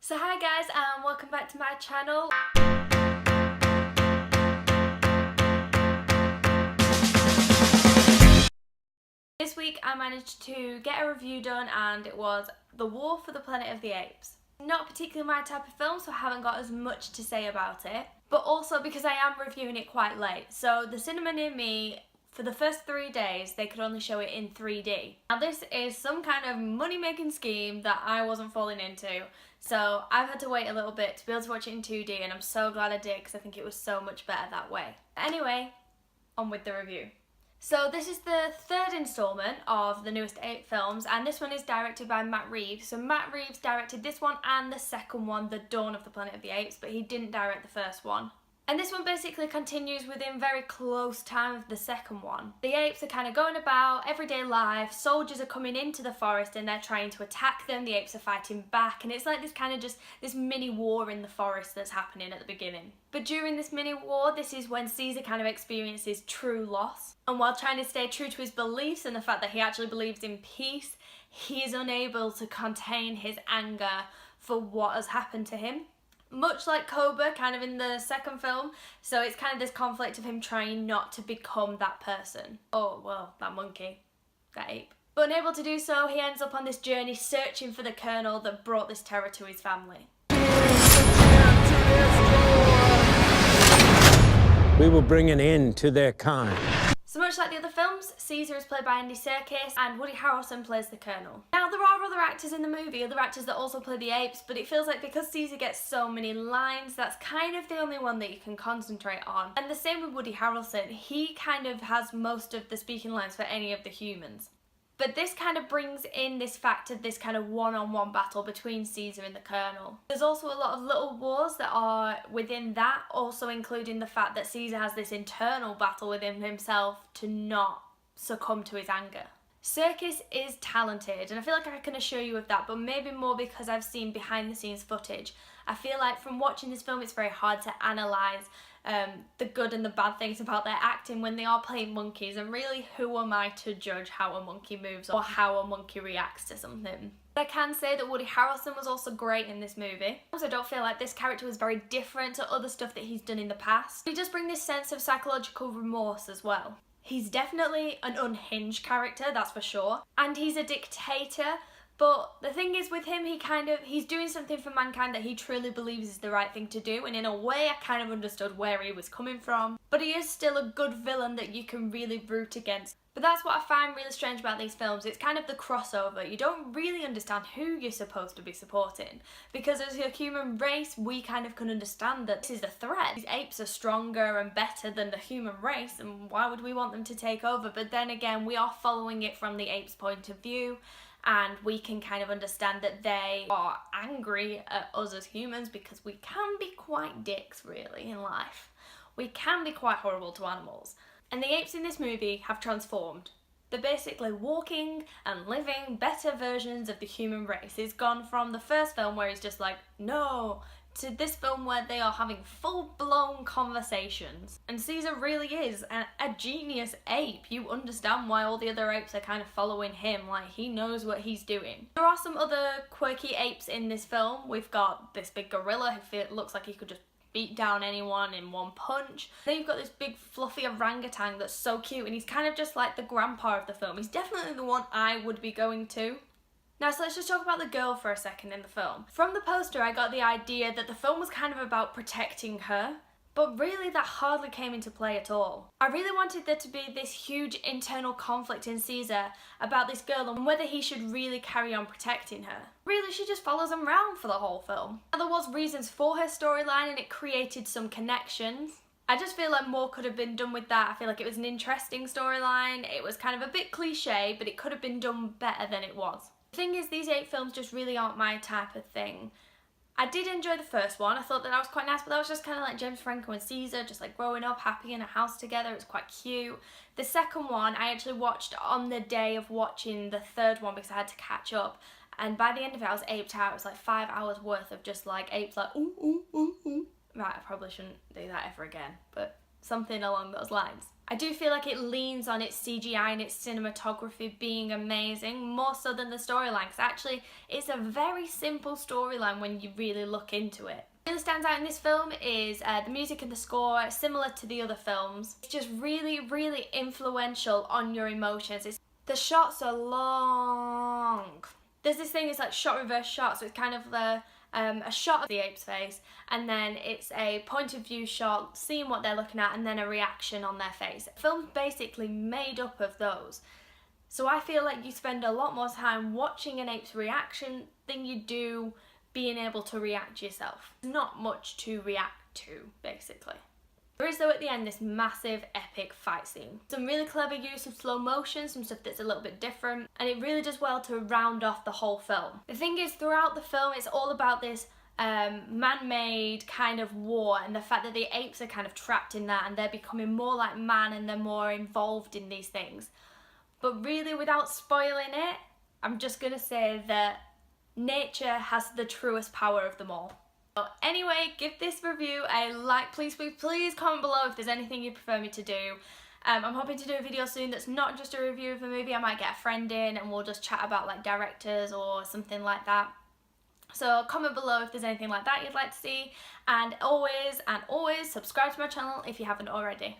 So hi guys and welcome back to my channel. This week I managed to get a review done and it was The War for the Planet of the Apes. Not particularly my type of film, so I haven't got as much to say about it, but also because I am reviewing it quite late. So the cinema near me, for the first 3 days, they could only show it in 3D. Now this is some kind of money-making scheme that I wasn't falling into, so I've had to wait a little bit to be able to watch it in 2D, and I'm so glad I did because I think it was so much better that way. Anyway, on with the review. So this is the third instalment of the newest 8 films, and this one is directed by Matt Reeves. So Matt Reeves directed this one and the second one, The Dawn of the Planet of the Apes, but he didn't direct the first one. And this one basically continues within very close time of the second one. The apes are kind of going about everyday life, soldiers are coming into the forest and they're trying to attack them, the apes are fighting back, and it's like this kind of just this mini war in the forest that's happening at the beginning. But during this mini war, this is when Caesar kind of experiences true loss. And while trying to stay true to his beliefs and the fact that he actually believes in peace, he is unable to contain his anger for what has happened to him. Much like Cobra, kind of in the second film, so it's kind of this conflict of him trying not to become that person. Oh, well, that monkey, that ape. But unable to do so, he ends up on this journey searching for the kernel that brought this terror to his family. We will bring an end to their kind. So much like the other films, Caesar is played by Andy Serkis and Woody Harrelson plays the Colonel. Now there are other actors in the movie, other actors that also play the apes, but it feels like because Caesar gets so many lines, that's kind of the only one that you can concentrate on. And the same with Woody Harrelson, he kind of has most of the speaking lines for any of the humans. But this kind of brings in this fact of this kind of one-on-one battle between Caesar and the Colonel. There's also a lot of little wars that are within that, also including the fact that Caesar has this internal battle within himself to not succumb to his anger. Serkis is talented, and I feel like I can assure you of that, but maybe more because I've seen behind the scenes footage. I feel like from watching this film it's very hard to analyse the good and the bad things about their acting when they are playing monkeys, and really who am I to judge how a monkey moves or how a monkey reacts to something. But I can say that Woody Harrelson was also great in this movie. Also, I don't feel like this character was very different to other stuff that he's done in the past. He does bring this sense of psychological remorse as well. He's definitely an unhinged character, that's for sure, and he's a dictator. But the thing is with him, he's doing something for mankind that he truly believes is the right thing to do, and in a way I kind of understood where he was coming from. But he is still a good villain that you can really root against. But that's what I find really strange about these films. It's kind of the crossover. You don't really understand who you're supposed to be supporting, because as a human race we kind of can understand that this is a threat. These apes are stronger and better than the human race, and why would we want them to take over? But then again, we are following it from the apes' point of view, and we can kind of understand that they are angry at us as humans because we can be quite dicks really in life. We can be quite horrible to animals. And the apes in this movie have transformed. They're basically walking and living better versions of the human race. It's gone from the first film where he's just like, no, to this film where they are having full-blown conversations. And Caesar really is a genius ape. You understand why all the other apes are kind of following him, like he knows what he's doing. There are some other quirky apes in this film. We've got this big gorilla who looks like he could just beat down anyone in one punch. Then you've got this big fluffy orangutan that's so cute, and he's kind of just like the grandpa of the film. He's definitely the one I would be going to. Now, so let's just talk about the girl for a second in the film. From the poster, I got the idea that the film was kind of about protecting her, but really that hardly came into play at all. I really wanted there to be this huge internal conflict in Caesar about this girl and whether he should really carry on protecting her. Really, she just follows him around for the whole film. Now, there was reasons for her storyline and it created some connections. I just feel like more could have been done with that. I feel like it was an interesting storyline. It was kind of a bit cliche, but it could have been done better than it was. The thing is, these 8 films just really aren't my type of thing. I did enjoy the first one. I thought that was quite nice, but that was just kind of like James Franco and Caesar, just like growing up happy in a house together. It was quite cute. The second one I actually watched on the day of watching the third one because I had to catch up. And by the end of it, I was aped out. It was like 5 hours worth of just like apes like, ooh, ooh, ooh, ooh. Right, I probably shouldn't do that ever again, but something along those lines. I do feel like it leans on its CGI and its cinematography being amazing, more so than the storyline, because actually it's a very simple storyline when you really look into it. What really stands out in this film is the music and the score, similar to the other films. It's just really, really influential on your emotions. The shots are long. There's this thing, it's like shot reverse shot, so it's kind of a shot of the ape's face, and then it's a point of view shot, seeing what they're looking at, and then a reaction on their face. The film's basically made up of those. So I feel like you spend a lot more time watching an ape's reaction than you do being able to react yourself. Not much to react to, basically. There is, though, at the end, this massive epic fight scene. Some really clever use of slow motion, some stuff that's a little bit different, and it really does well to round off the whole film. The thing is, throughout the film, it's all about this man-made kind of war, and the fact that the apes are kind of trapped in that, and they're becoming more like man, and they're more involved in these things. But really, without spoiling it, I'm just gonna say that nature has the truest power of them all. So anyway, give this review a like. Please comment below if there's anything you prefer me to do. I'm hoping to do a video soon that's not just a review of a movie. I might get a friend in and we'll just chat about like directors or something like that. So comment below if there's anything like that you'd like to see, and always subscribe to my channel if you haven't already.